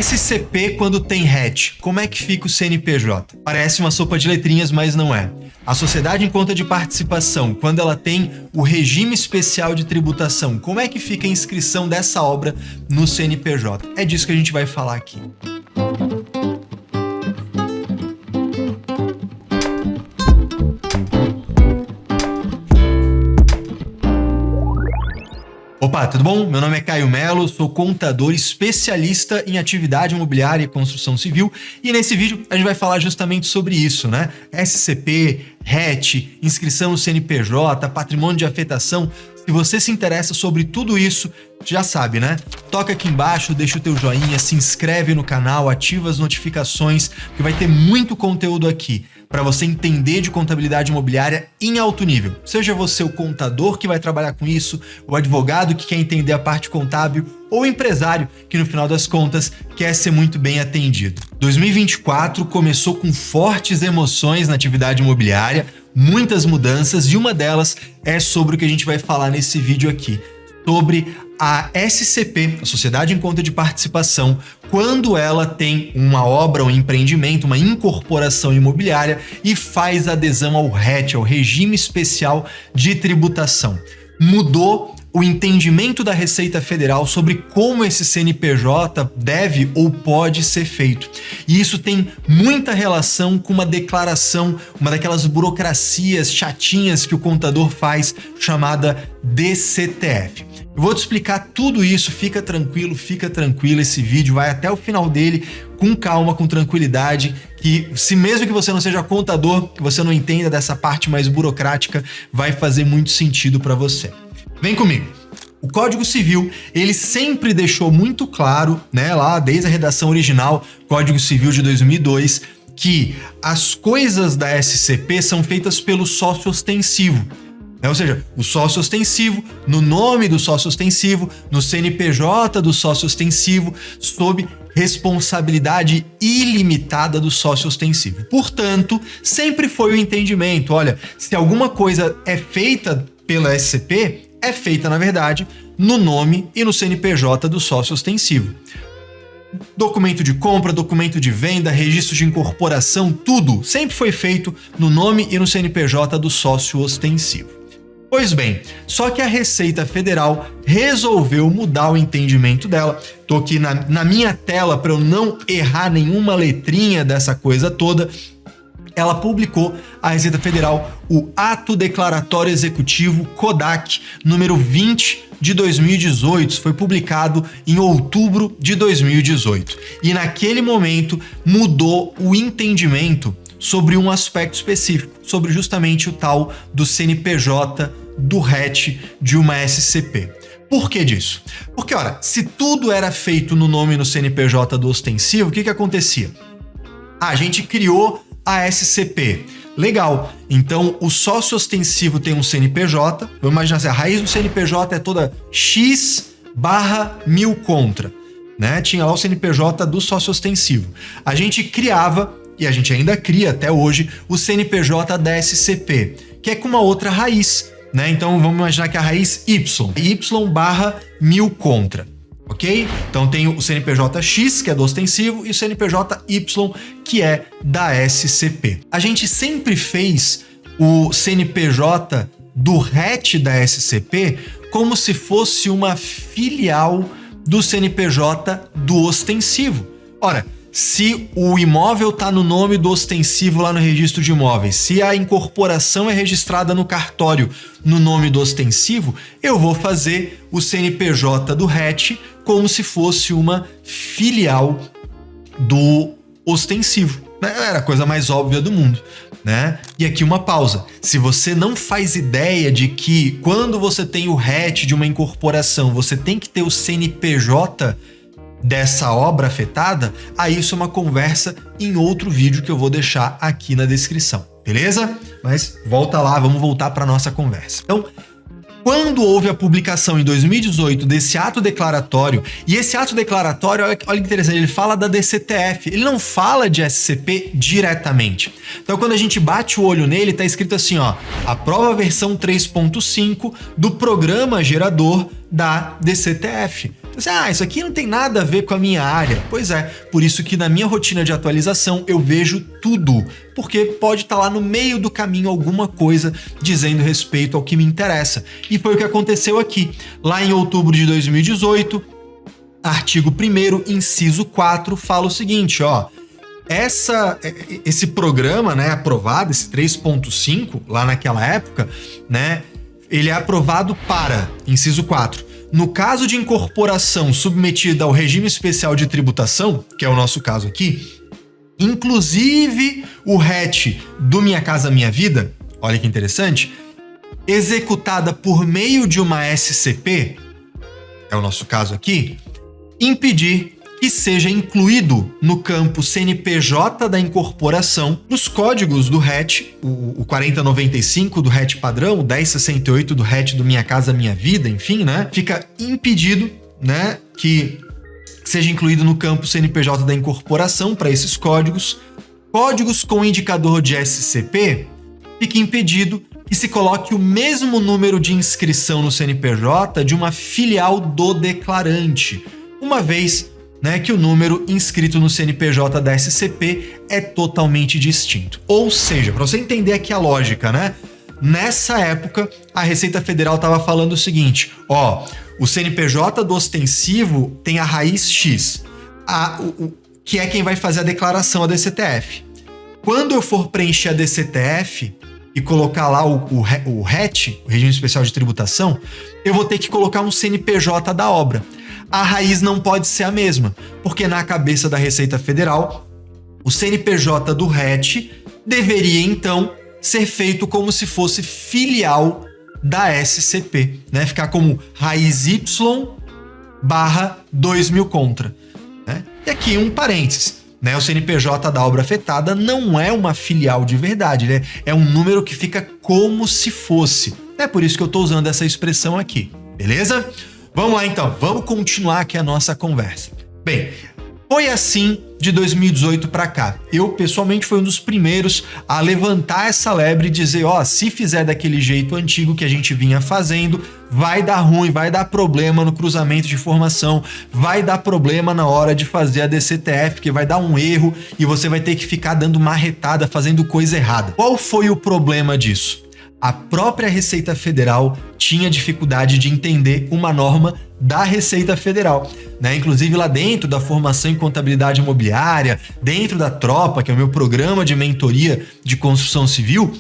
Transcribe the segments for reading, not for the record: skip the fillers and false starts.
SCP quando tem RET, como é que fica o CNPJ? Parece uma sopa de letrinhas, mas não é. A Sociedade em Conta de Participação, quando ela tem o regime especial de tributação, como é que fica a inscrição dessa obra no CNPJ? É disso que a gente vai falar aqui. Opa, tudo bom? Meu nome é Caio Melo, sou contador especialista em atividade imobiliária e construção civil e nesse vídeo a gente vai falar justamente sobre isso, né? SCP, RET, inscrição no CNPJ, patrimônio de afetação. Se você se interessa sobre tudo isso, já sabe, né? Toca aqui embaixo, deixa o teu joinha, se inscreve no canal, ativa as notificações, que vai ter muito conteúdo aqui para você entender de contabilidade imobiliária em alto nível. Seja você o contador que vai trabalhar com isso, o advogado que quer entender a parte contábil, ou o empresário que no final das contas quer ser muito bem atendido. 2024 começou com fortes emoções na atividade imobiliária, muitas mudanças e uma delas é sobre o que a gente vai falar nesse vídeo aqui, sobre a SCP, a Sociedade em Conta de Participação, quando ela tem uma obra, um empreendimento, uma incorporação imobiliária e faz adesão ao RET, ao Regime Especial de Tributação. Mudou o entendimento da Receita Federal sobre como esse CNPJ deve ou pode ser feito. E isso tem muita relação com uma declaração, uma daquelas burocracias chatinhas que o contador faz, chamada DCTF. Eu vou te explicar tudo isso, fica tranquilo, esse vídeo vai até o final dele, com calma, com tranquilidade, que se mesmo que você não seja contador, que você não entenda dessa parte mais burocrática, vai fazer muito sentido para você. Vem comigo. O Código Civil, ele sempre deixou muito claro, né, lá desde a redação original, Código Civil de 2002, que as coisas da SCP são feitas pelo sócio ostensivo. Ou seja, o sócio ostensivo, no nome do sócio ostensivo, no CNPJ do sócio ostensivo, sob responsabilidade ilimitada do sócio ostensivo. Portanto, sempre foi o entendimento, olha, se alguma coisa é feita pela SCP, é feita, na verdade, no nome e no CNPJ do sócio ostensivo. Documento de compra, documento de venda, registro de incorporação, tudo sempre foi feito no nome e no CNPJ do sócio ostensivo. Pois bem, só que a Receita Federal resolveu mudar o entendimento dela. Tô aqui na minha tela para eu não errar nenhuma letrinha dessa coisa toda. Ela publicou, a Receita Federal, o Ato Declaratório Executivo CODAC, número 20 de 2018. Isso foi publicado em outubro de 2018. E naquele momento mudou o entendimento sobre um aspecto específico, sobre justamente o tal do CNPJ, do RET, de uma SCP. Por que disso? Porque, olha, se tudo era feito no nome e no CNPJ do ostensivo, o que acontecia? A gente criou a SCP. Legal, então o sócio ostensivo tem um CNPJ, vamos imaginar assim, a raiz do CNPJ é toda X/1000 contra, né? Tinha lá o CNPJ do sócio ostensivo. A gente criava, e a gente ainda cria até hoje, o CNPJ da SCP, que é com uma outra raiz, né? Então vamos imaginar que a raiz Y/1000 contra. Ok? Então tem o CNPJ X, que é do ostensivo, e o CNPJ Y, que é da SCP. A gente sempre fez o CNPJ do RET da SCP como se fosse uma filial do CNPJ do ostensivo. Ora, se o imóvel está no nome do ostensivo lá no registro de imóveis, se a incorporação é registrada no cartório no nome do ostensivo, eu vou fazer o CNPJ do RET como se fosse uma filial do ostensivo. Era a coisa mais óbvia do mundo, né? E aqui uma pausa. Se você não faz ideia de que quando você tem o RET de uma incorporação, você tem que ter o CNPJ dessa obra afetada, aí isso é uma conversa em outro vídeo que eu vou deixar aqui na descrição, beleza? Mas volta lá, vamos voltar para nossa conversa. Então, quando houve a publicação em 2018 desse ato declaratório, e esse ato declaratório, olha que interessante, ele fala da DCTF, ele não fala de SCP diretamente. Então quando a gente bate o olho nele, tá escrito assim, ó, aprova a versão 3.5 do programa gerador da DCTF. Isso aqui não tem nada a ver com a minha área. Pois é, por isso que na minha rotina de atualização eu vejo tudo, porque pode estar lá no meio do caminho alguma coisa dizendo respeito ao que me interessa. E foi o que aconteceu aqui. Lá em outubro de 2018, artigo 1º, inciso 4, fala o seguinte, esse programa, né, aprovado, esse 3.5, lá naquela época, né, ele é aprovado para, inciso 4, no caso de incorporação submetida ao regime especial de tributação, que é o nosso caso aqui, inclusive o RET do Minha Casa Minha Vida, olha que interessante, executada por meio de uma SCP, é o nosso caso aqui, impedir que seja incluído no campo CNPJ da incorporação os códigos do RET, o 4095 do RET padrão, o 1068 do RET do Minha Casa Minha Vida, enfim, né? Fica impedido, né, que seja incluído no campo CNPJ da incorporação para esses códigos. Códigos com indicador de SCP, fica impedido que se coloque o mesmo número de inscrição no CNPJ de uma filial do declarante, uma vez, né, que o número inscrito no CNPJ da SCP é totalmente distinto. Ou seja, para você entender aqui a lógica, né? Nessa época, a Receita Federal estava falando o seguinte, o CNPJ do ostensivo tem a raiz X, que é quem vai fazer a declaração, a DCTF. Quando eu for preencher a DCTF e colocar lá o RET, o Regime Especial de Tributação, eu vou ter que colocar um CNPJ da obra. A raiz não pode ser a mesma, porque na cabeça da Receita Federal, o CNPJ do RET deveria, então, ser feito como se fosse filial da SCP, né? Ficar como raiz Y barra 2000 contra. Né? E aqui um parênteses, né? O CNPJ da obra afetada não é uma filial de verdade, né? É um número que fica como se fosse. É por isso que eu estou usando essa expressão aqui, beleza? Vamos lá então, vamos continuar aqui a nossa conversa. Bem, foi assim de 2018 para cá. Eu, pessoalmente, fui um dos primeiros a levantar essa lebre e dizer, se fizer daquele jeito antigo que a gente vinha fazendo, vai dar ruim, vai dar problema no cruzamento de informação, vai dar problema na hora de fazer a DCTF, porque vai dar um erro e você vai ter que ficar dando marretada, fazendo coisa errada. Qual foi o problema disso? A própria Receita Federal tinha dificuldade de entender uma norma da Receita Federal, né? Inclusive lá dentro da formação em contabilidade imobiliária, dentro da Tropa, que é o meu programa de mentoria de construção civil,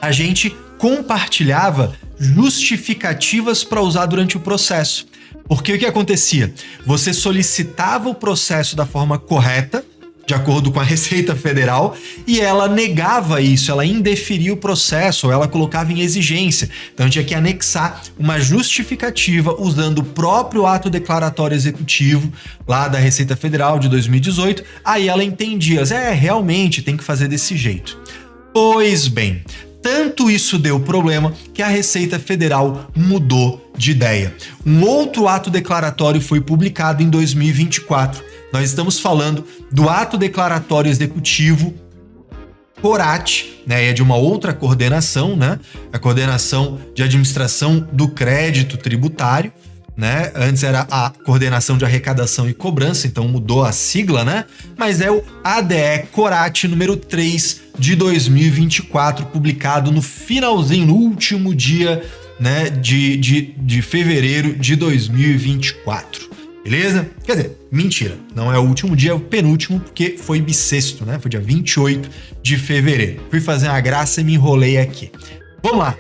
a gente compartilhava justificativas para usar durante o processo. Porque o que acontecia? Você solicitava o processo da forma correta, de acordo com a Receita Federal, e ela negava isso, ela indeferia o processo, ou ela colocava em exigência. Então tinha que anexar uma justificativa usando o próprio ato declaratório executivo lá da Receita Federal de 2018, aí ela entendia, realmente tem que fazer desse jeito. Pois bem, tanto isso deu problema que a Receita Federal mudou de ideia. Um outro ato declaratório foi publicado em 2024. Nós estamos falando do ato declaratório executivo CORAT, né? É de uma outra coordenação, né? A coordenação de administração do crédito tributário, né? Antes era a coordenação de arrecadação e cobrança, então mudou a sigla, né? Mas é o ADE CORAT número 3 de 2024, publicado no finalzinho, no último dia, né, de fevereiro de 2024. Beleza? Quer dizer, mentira, não é o último dia, é o penúltimo, porque foi bissexto, né? Foi dia 28 de fevereiro. Fui fazer uma graça e me enrolei aqui. Vamos lá.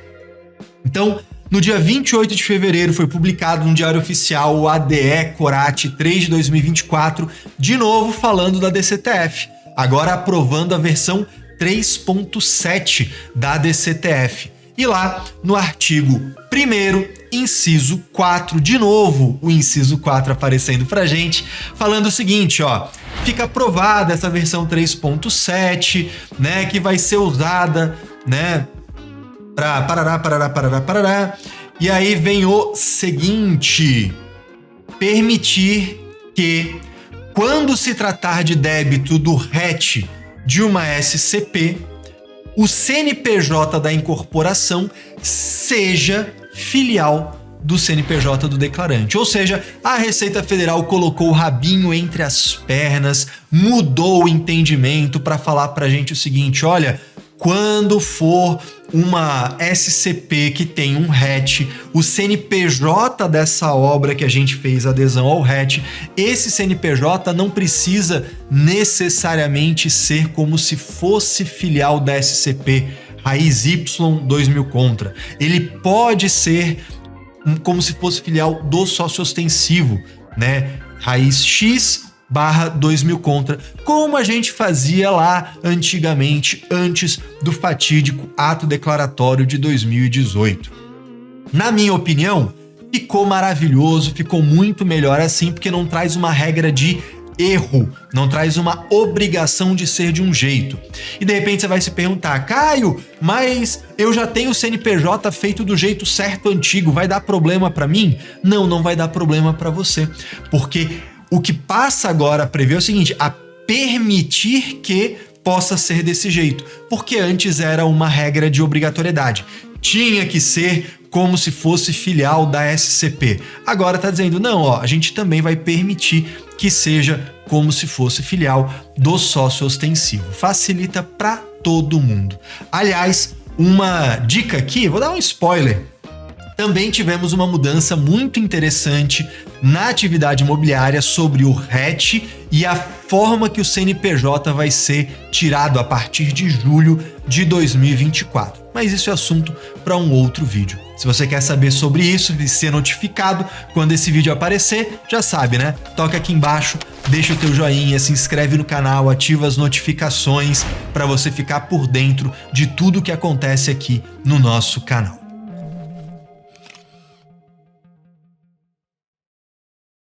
Então, no dia 28 de fevereiro foi publicado no Diário Oficial o ADE CORAT 3 de 2024, de novo falando da DCTF, agora aprovando a versão 3.7 da DCTF. E lá, no artigo 1º, inciso 4, de novo o inciso 4 aparecendo pra gente, falando o seguinte, fica aprovada essa versão 3.7, né, que vai ser usada, né, pra parará. E aí vem o seguinte: permitir que, quando se tratar de débito do RET de uma SCP, o CNPJ da incorporação seja filial do CNPJ do declarante. Ou seja, a Receita Federal colocou o rabinho entre as pernas, mudou o entendimento para falar para a gente o seguinte: olha, quando for uma SCP que tem um RET, o CNPJ dessa obra que a gente fez adesão ao RET, esse CNPJ não precisa necessariamente ser como se fosse filial da SCP Raiz Y 2000 Contra. Ele pode ser como se fosse filial do sócio ostensivo, né? Raiz X / 2000 Contra, como a gente fazia lá antigamente, antes do fatídico ato declaratório de 2018. Na minha opinião, ficou maravilhoso, ficou muito melhor assim, porque não traz uma regra de erro, não traz uma obrigação de ser de um jeito. E de repente você vai se perguntar: Caio, mas eu já tenho o CNPJ feito do jeito certo antigo, vai dar problema para mim? Não, não vai dar problema para você, porque o que passa agora a prever é o seguinte: a permitir que possa ser desse jeito, porque antes era uma regra de obrigatoriedade. Tinha que ser como se fosse filial da SCP. Agora tá dizendo, não, ó, a gente também vai permitir que seja como se fosse filial do sócio ostensivo. Facilita para todo mundo. Aliás, uma dica aqui, vou dar um spoiler. Também tivemos uma mudança muito interessante na atividade imobiliária sobre o RET e a forma que o CNPJ vai ser tirado a partir de julho de 2024. Mas isso é assunto para um outro vídeo. Se você quer saber sobre isso e ser notificado quando esse vídeo aparecer, já sabe, né? Toca aqui embaixo, deixa o teu joinha, se inscreve no canal, ativa as notificações para você ficar por dentro de tudo que acontece aqui no nosso canal.